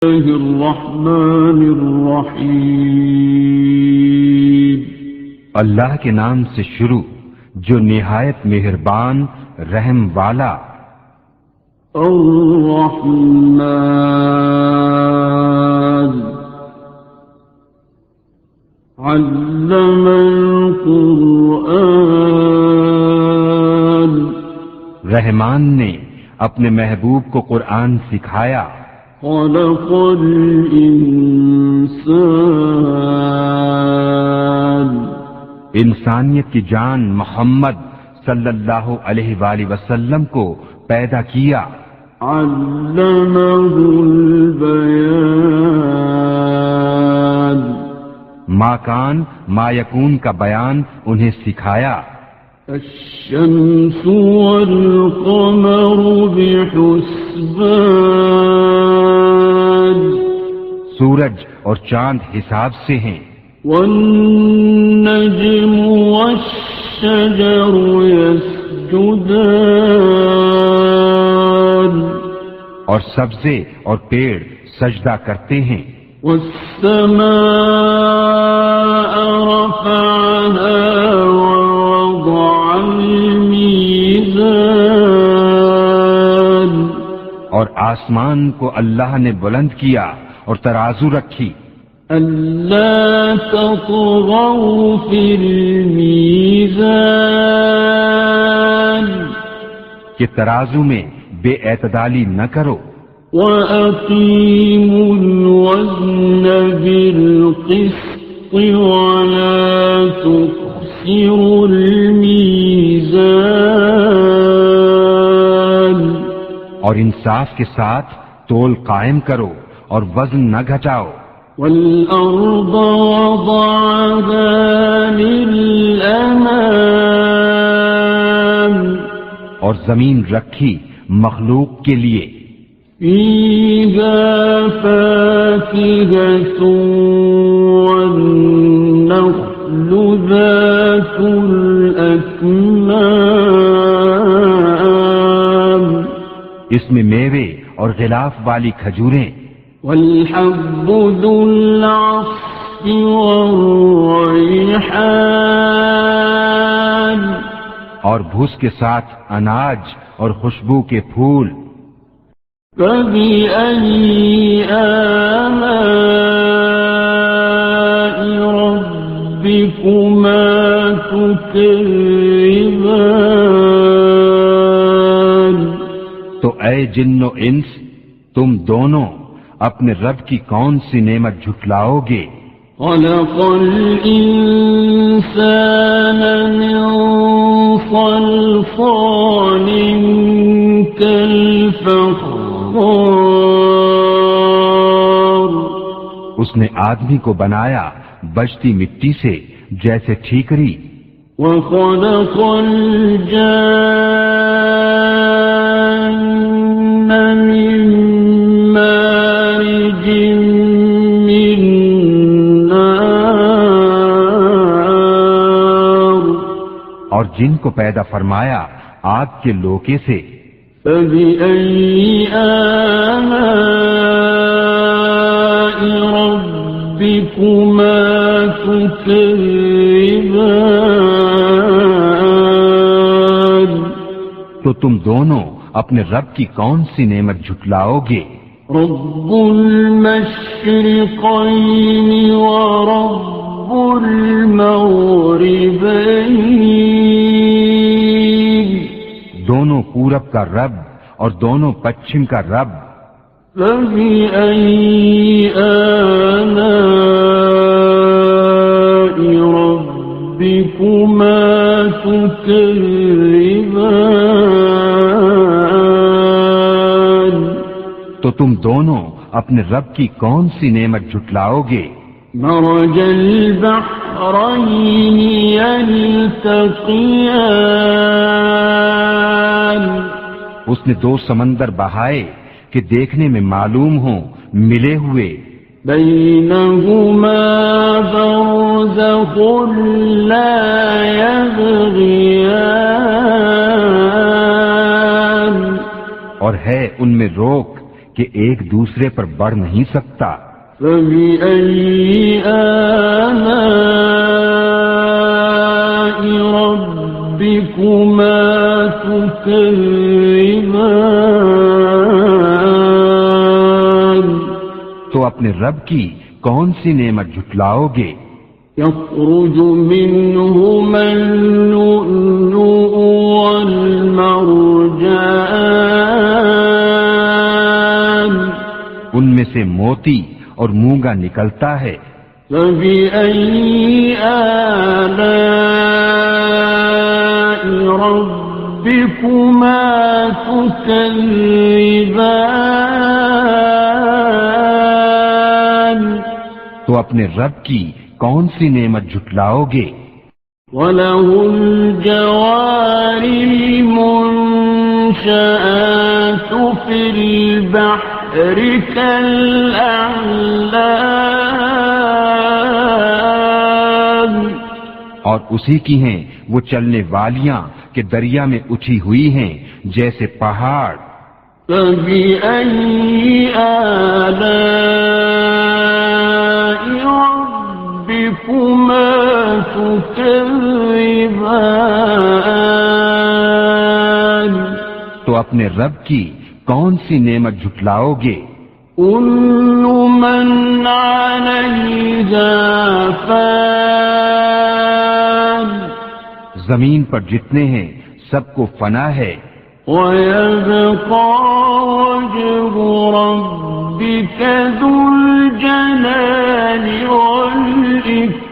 الرحمن الرحیم، اللہ کے نام سے شروع جو نہایت مہربان رحم والا۔ الرحمن علم القرآن، رحمان نے اپنے محبوب کو قرآن سکھایا۔ خلق الانسان، انسانیت کی جان محمد صلی اللہ علیہ وآلہ وسلم کو پیدا کیا۔ علمہ البیان، ما کان ما یکون کا بیان انہیں سکھایا۔ الشمس والقمر بحسبان، سورج اور چاند حساب سے ہیں۔ والنجم والشجر يسجدان، اور سبزے اور پیڑ سجدہ کرتے ہیں۔ والسماء رفعها ووضع الميزان، اور آسمان کو اللہ نے بلند کیا اور ترازو رکھی۔ ألا تطغوا في الميزان، کہ ترازو میں بے اعتدالی نہ کرو۔ وأقيموا الوزن بالقسط ولا تخسروا الميزان، اور انصاف کے ساتھ تول قائم کرو اور وزن نہ گھٹاؤ۔ والأرض وضعها للأنام، اور زمین رکھی مخلوق کے لیے۔ فيها فاكهة والنخل ذات الأكمام، اس میں میوے اور غلاف والی کھجوریں۔ والحب ذو العصف والريحان، اور بھوس کے ساتھ اناج اور خوشبو کے پھول۔ فبأي آلاء ربكما تكذبان، تو اے جن و انس تم دونوں اپنے رب کی کون سی نعمت جھٹلاؤ گے؟ خلق الإنسان من صلصال كالفخار، اس نے آدمی کو بنایا بجتی مٹی سے جیسے ٹھیکری۔ وخلق الجان من مارج من نار، اور جن کو پیدا فرمایا آگ کے لوکے سے۔ فبأي آلاء ربكما تكذبان، تو تم دونوں اپنے رب کی کون سی نعمت جھٹلاؤ گے؟ رب المشرقين ورب المغربين، دونوں پورب کا رب اور دونوں پچھم کا رب۔ فبأي آلاء ربكما تكذبان، تو تم دونوں اپنے رب کی کون سی نعمت جھٹلاؤ گے؟ مرج البحرين يلتقيان، اس نے دو سمندر بہائے کہ دیکھنے میں معلوم ہوں ملے ہوئے۔ بينهما برزخ لا يبغيان، اور ہے ان میں روک کہ ایک دوسرے پر بڑھ نہیں سکتا. فبأي آلاء ربكما تكذبان تو اپنے رب کی کون سی نعمت جھٹلاؤ گے؟ يخرج منهما اللؤلؤ والمرجان ان میں سے موتی اور مونگا نکلتا ہے. فبأي آلاء ربكما تكذبان تو اپنے رب کی کون سی نعمت جھٹلاؤ گے؟ وَلَهُ الْجَوَارِ الْمُنشَآتُ فِي الْبَحْرِ كَالْأَعْلَامِ اور اسی کی ہیں وہ چلنے والیاں کہ دریا میں اٹھی ہوئی ہیں جیسے پہاڑ. فَبِأَيِّ آلَاءِ رَبِّكُمَا تُكَذِّبَانِ تو اپنے رب کی کون سی نعمت جھٹلاؤ گے؟ كُلُّ مَنْ عَلَيْهَا فَانٍ زمین پر جتنے ہیں سب کو فنا ہے. وَيَبْقَى وَجْهُ رَبِّكَ ذُو الْجَلَالِ وَالْإِكْرَامِ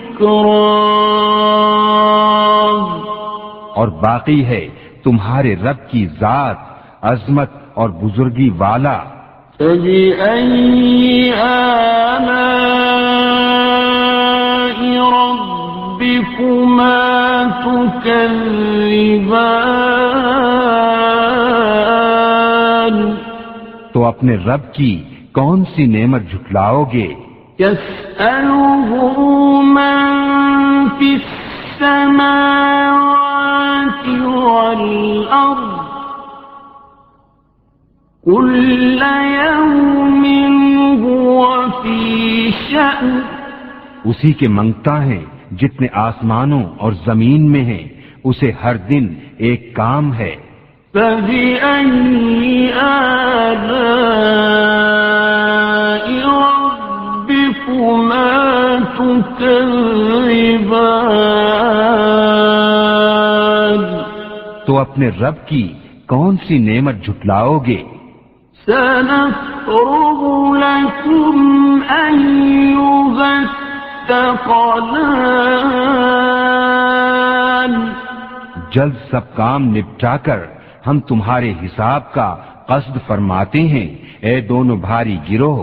اور باقی ہے تمہارے رب کی ذات عظمت اور بزرگی والا. فَبِأَيِّ آلَاءِ رَبِّكُمَا تُكَذِّبَانِ تو اپنے رب کی کون سی نعمت جھٹلاؤ گے؟ يَسْأَلُهُ مَن فِي السَّمَاوَاتِ وَالْأَرْضِ كُلَّ يَوْمٍ هُوَ فِي شَأْنٍ اسی کے منگتا ہے جتنے آسمانوں اور زمین میں ہیں اسے ہر دن ایک کام ہے. فَبِأَيِّ آلَاءِ رَبِّكُمَا تُكَذِّبَانِ تو اپنے رب کی کون سی نعمت جھٹلاؤ گے؟ سَنَفْرُغُ لَكُمْ أَيُّهَ الثَّقَلَانِ جلد سب کام نپٹا کر ہم تمہارے حساب کا قصد فرماتے ہیں اے دونوں بھاری گروہ.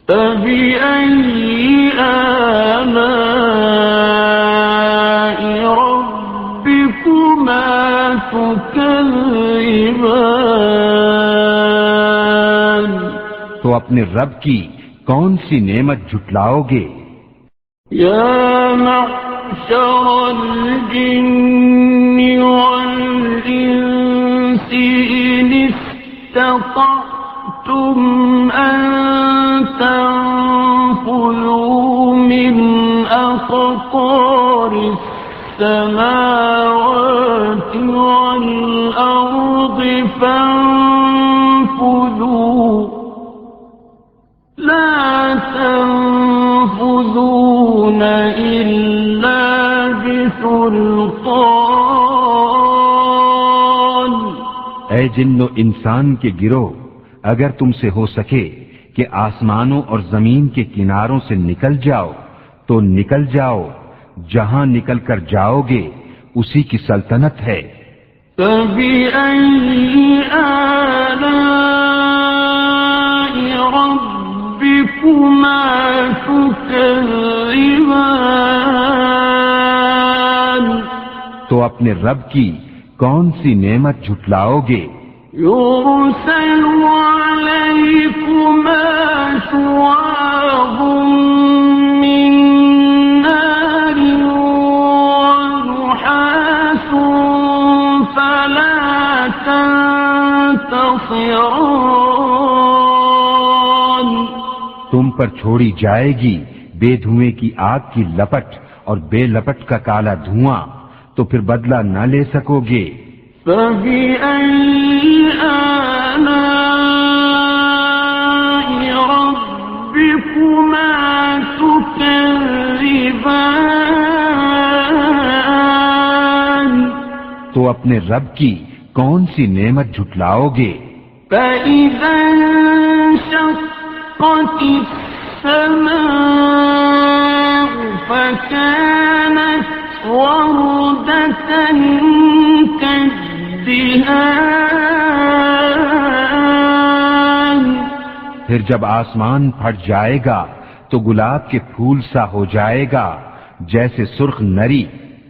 فَبِأَيِّ آلَاءِ رَبِّكُمَا تُكَذِّبَانِ تو اپنے رب کی کون سی نعمت جھٹلاؤ گے؟ يَا مَعْشَرَ الْجِنِّ وَالْإِنسِ إِنِ اسْتَطَعْتُمْ أَن تَنفُذُوا مِنْ أَقْطَارِ السَّمَاوَاتِ وَالْأَرْضِ فَانفُذُوا لَا تَنفُذُونَ إِلَّا بِسُلْطَانٍ اے جن و انسان کے گروہ، اگر تم سے ہو سکے کہ آسمانوں اور زمین کے کناروں سے نکل جاؤ تو نکل جاؤ، جہاں نکل کر جاؤ گے اسی کی سلطنت ہے. فَبِأَيِّ آلَاءِ رَبِّكُمَا تُكَذِّبَانِ تو اپنے رب کی کون سی نعمت جھٹلاؤ گے؟ يُرْسَلُ عَلَيْكُمَا شُوَاظٌ مِّن نَّارٍ وَنُحَاسٌ فَلَا تَنتَصِرَانِ پر چھوڑی جائے گی بے دھوئیں کی آگ کی لپٹ اور بے لپٹ کا کالا دھواں، تو پھر بدلہ نہ لے سکو گے۔ فَبِأَيِّ آلَاءِ رَبِّكُمَا تُكَذِّبَانِ، تو اپنے رب کی کون سی نعمت جھٹلاؤ گے؟ فَإِذَا انشَقَّتِ السَّمَاءُ فَكَانَتْ وَرْدَةً كَالدِّهَانِ، پھر جب آسمان پھٹ جائے گا تو گلاب کے پھول سا ہو جائے گا جیسے سرخ نری۔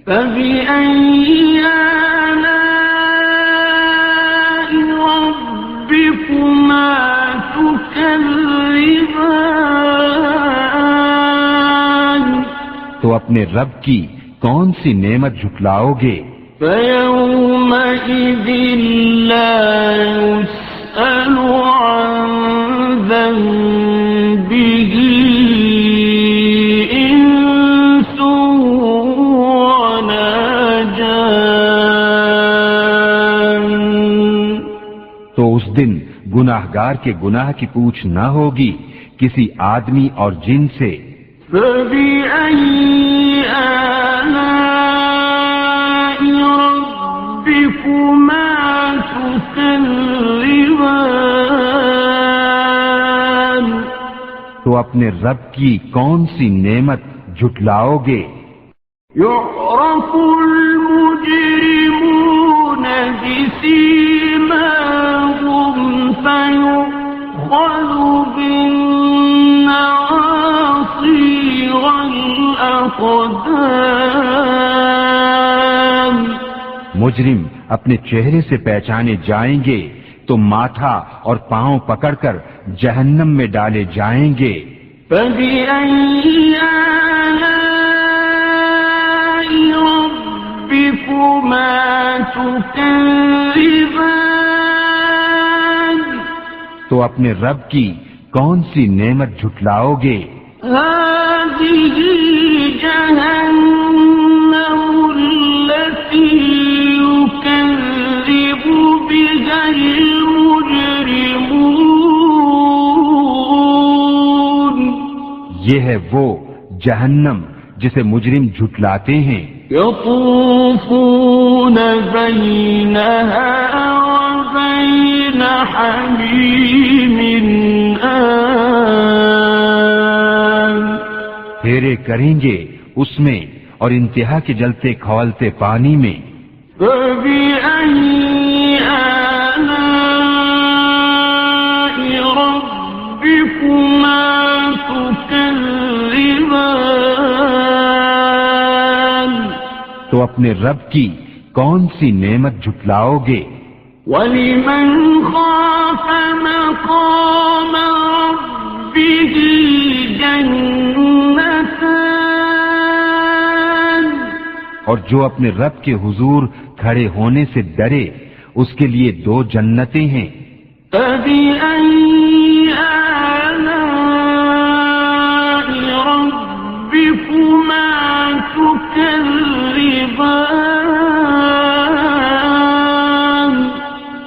فَبِأَيِّ آلَاءِ رَبِّكُمَا تُكَذِّبَانِ، تو اپنے رب کی کون سی نعمت جھٹلاؤ گے؟ فَيَوْمَئِذٍ لَا يُسْأَلُ عَن ذَنبِهِ إِنسٌ وَلَا جَانٌ، تو اس دن گناہگار کے گناہ کی پوچھ نہ ہوگی کسی آدمی اور جن سے۔ فَبِأَيِّ آلَاءِ رَبِّكُمَا تُكَذِّبَانِ، تو اپنے رب کی کون سی نعمت جھٹلاؤ گے؟ يُعْرَفُ الْمُجْرِمُونَ بِسِيمَاهُمْ فَيُؤْخَذُ بِالنَّوَاصِي وَالْأَقْدَامِ، مجرم اپنے چہرے سے پہچانے جائیں گے تو ماتھا اور پاؤں پکڑ کر جہنم میں ڈالے جائیں گے۔ فَبِأَيِّ آلَاءِ رَبِّكُمَا تُكَذِّبَانِ، تو اپنے رب کی کون سی نعمت جھٹلاؤ گے؟ هَٰذِهِ جَهَنَّمُ الَّتِي يُكَذِّبُ بِهَا الْمُجْرِمُونَ، یہ ہے وہ جہنم جسے مجرم جھٹلاتے ہیں۔ يَطُوفُونَ بَيْنَهَا وَبَيْنَ حَمِيمٍ آنٍ، پھیرے کریں گے اس میں اور انتہا کے جلتے کھولتے پانی میں۔ فَبِأَيِّ آلَاءِ رَبِّكُمَا تُكَذِّبَانِ، تو اپنے رب کی کون سی نعمت جھٹلاؤ گے؟ وَلِمَنْ خَافَ مَقَامَ رَبِّهِ جَنَّتَانِ، اور جو اپنے رب کے حضور کھڑے ہونے سے ڈرے اس کے لیے دو جنتیں ہیں۔ فَبِأَيِّ آلَاءِ رَبِّكُمَا تُكَذِّبَانِ،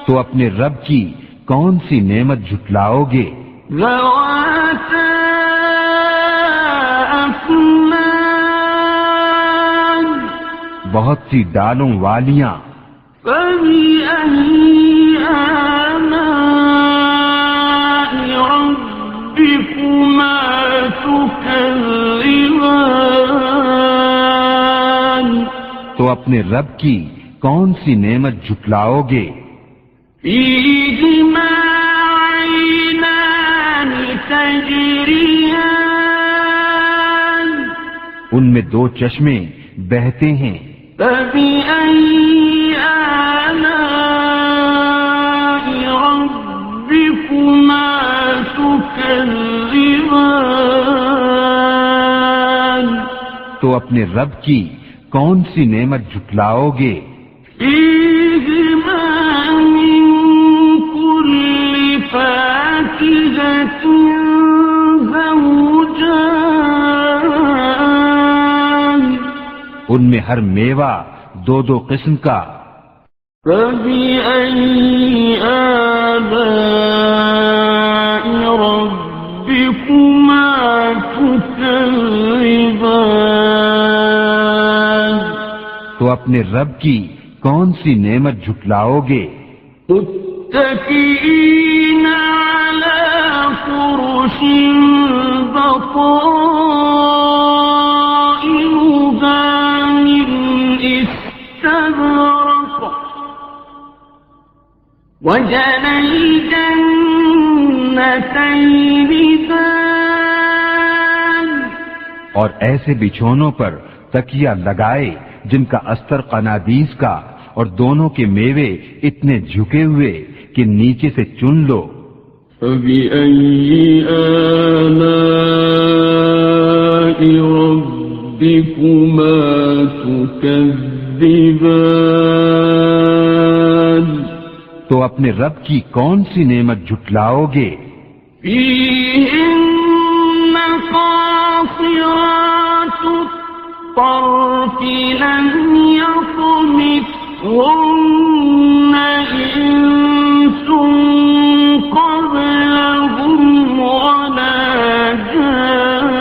تو اپنے رب کی کون سی نعمت جھٹلاؤ گے؟ ذَوَاتَا أَفْنَانٍ، بہت سی ڈالوں والیاں۔ فَبِأَيِّ آلَاءِ رَبِّكُمَا تُكَذِّبَانِ، تو اپنے رب کی کون سی نعمت جھٹلاؤ گے؟ فِيهِمَا عَيْنَانِ تَجْرِيَانِ، ان میں دو چشمے بہتے ہیں۔ فَبِأَيِّ آلَاءِ رَبِّكُمَا تُكَذِّبَانِ، تو اپنے رب کی کون سی نعمت جھٹلاؤ گے؟ فِيهِمَا مِن كُلِّ فَاكِهَةٍ زَوْجَانِ، ان میں ہر میوہ دو دو قسم کا۔ فبأي آلاء ربكما تكذبان؟ تو اپنے رب کی کون سی نعمت جھٹلاؤ گے؟ متكئين على فرش بطائنها من استبرق وجنى الجنتين دان۔ اور ایسے بچھونوں پر تکیہ لگائے جن کا استر قنادیس کا، اور دونوں کے میوے اتنے جھکے ہوئے کہ نیچے سے چن لو۔ فبأي آلاء ربكما تكذبان؟ تو اپنے رب کی کون سی نعمت جھٹلاؤ گے؟ فيهن قاصرات الطرف لم يطمثهن إنس قبلهم ولا جان۔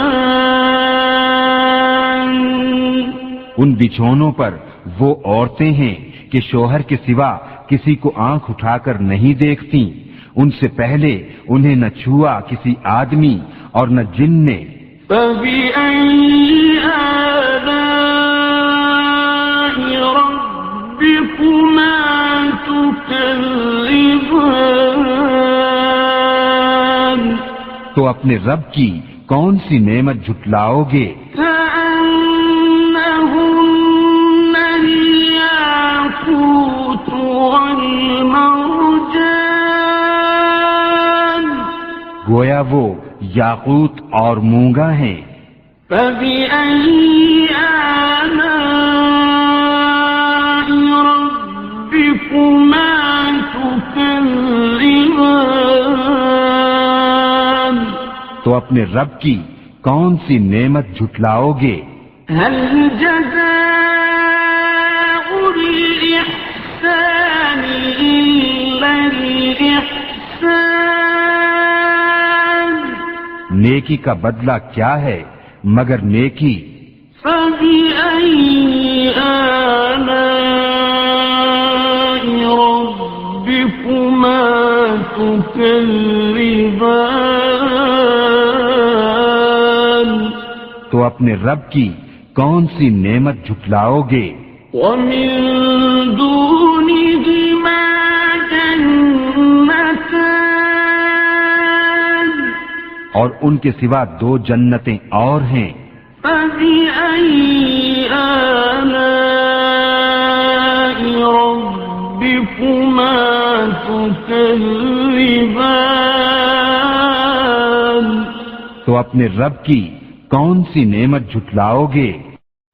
ان بچھونوں پر وہ عورتیں ہیں کہ شوہر کے سوا کسی کو آنکھ اٹھا کر نہیں دیکھتی، ان سے پہلے انہیں نہ چھوا کسی آدمی اور نہ جن نے۔ فبأي آلاء ربكما تكذبان؟ تو اپنے رب کی کون سی نعمت جھٹلاؤ گے؟ كأنهن الياقوت والمرجان، گویا وہ یاقوت اور مونگا ہیں۔ فبأي آلاء ربكما تكذبان؟ تو اپنے رب کی کون سی نعمت جھٹلاؤ گے؟ هل جزاء الإحسان إلا الإحسان؟ نیکی کا بدلہ کیا ہے مگر نیکی؟ فبأي آلاء ربكما تكذبان؟ تو اپنے رب کی کون سی نعمت جھٹلاؤ گے؟ ومن دونهما جنتان، اور ان کے سوا دو جنتیں اور ہیں۔ فبأي آلاء ربكما تكذبان؟ تو اپنے رب کی کون سی نعمت جھٹلاؤ گے؟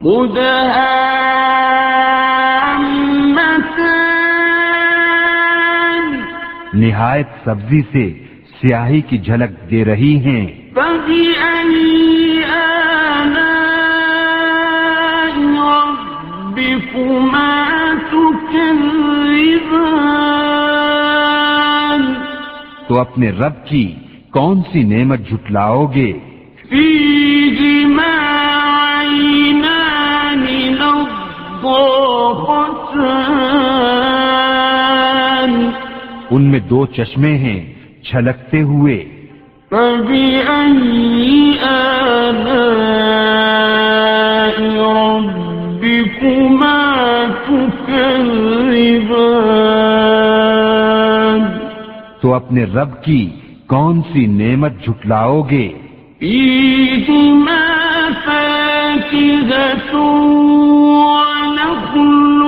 مدهامتان، نہایت سبزی سے سیاہی کی جھلک دے رہی ہیں۔ فبأي آلاء ربكما تكذبان؟ تو اپنے رب کی کون سی نعمت جھٹلاؤ گے؟ فيهما عينان نضاختان، ان میں دو چشمے ہیں چھلکتے ہوئے۔ فبأي آلاء ربكما تكذبان؟ تو اپنے رب کی کون سی نعمت جھٹلاؤ گے؟ فيهما فاكهة ونخل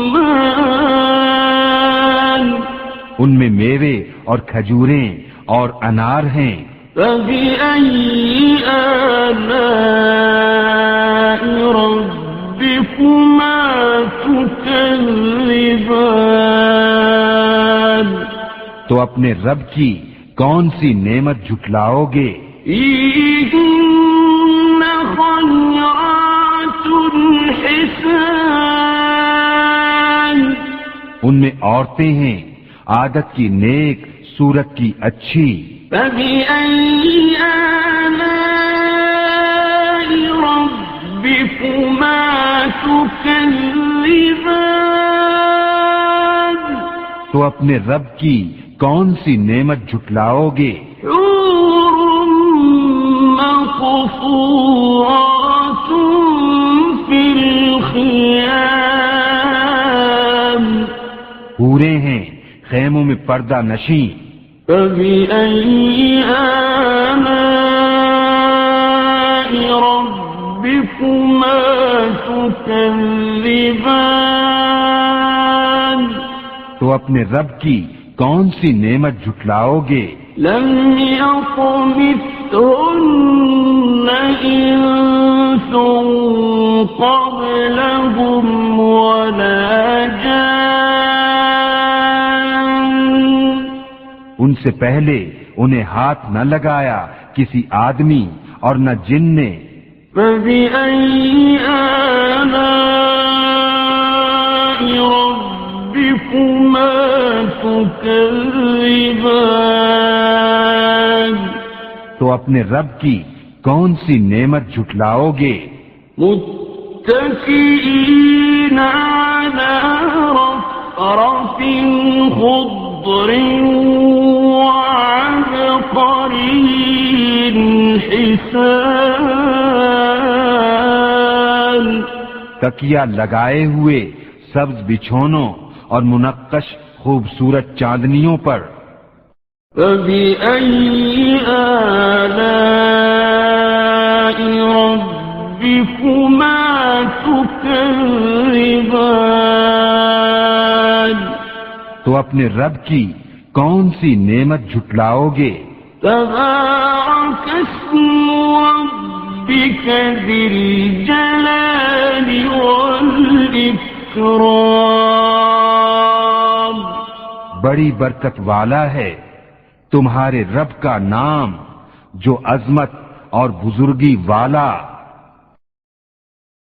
ورمان، ان میں میوے اور کھجوریں اور انار ہیں۔ فبأي آلاء ربكما تكذبان؟ تو اپنے رب کی کون سی نعمت جھٹلاؤ گے؟ فيهن خيرات حسان ان میں عورتیں ہیں عادت کی نیک، صورت کی اچھی. فبأي آلاء ربكما تكذبان تو اپنے رب کی کون سی نعمت جھٹلاؤ گے؟ حور مقصورات في الخيام حوریں ہیں خیموں میں پردہ نشیں. فبأي آلاء ربكما تكذبان تو اپنے رب کی کون سی نعمت جھٹلاؤ گے؟ لم يطمثهن إنس قبلهم ولا جان ان سے پہلے انہیں ہاتھ نہ لگایا کسی آدمی اور نہ جن نے. فبأي آلاء ربكما تكذبان تو اپنے رب کی کون سی نعمت جھٹلاؤ گے؟ متكئين على رفرف خضر وعبقري حسان تکیہ لگائے ہوئے سبز بچھونوں اور منقش خوبصورت چاندنیوں پر. فبأي آلاء ربكما تكذبان تو اپنے رب کی کون سی نعمت جھٹلاؤ گے؟ تبارك اسم ربك ذي الجلال والإكرام بڑی برکت والا ہے تمہارے رب کا نام جو عظمت اور بزرگی والا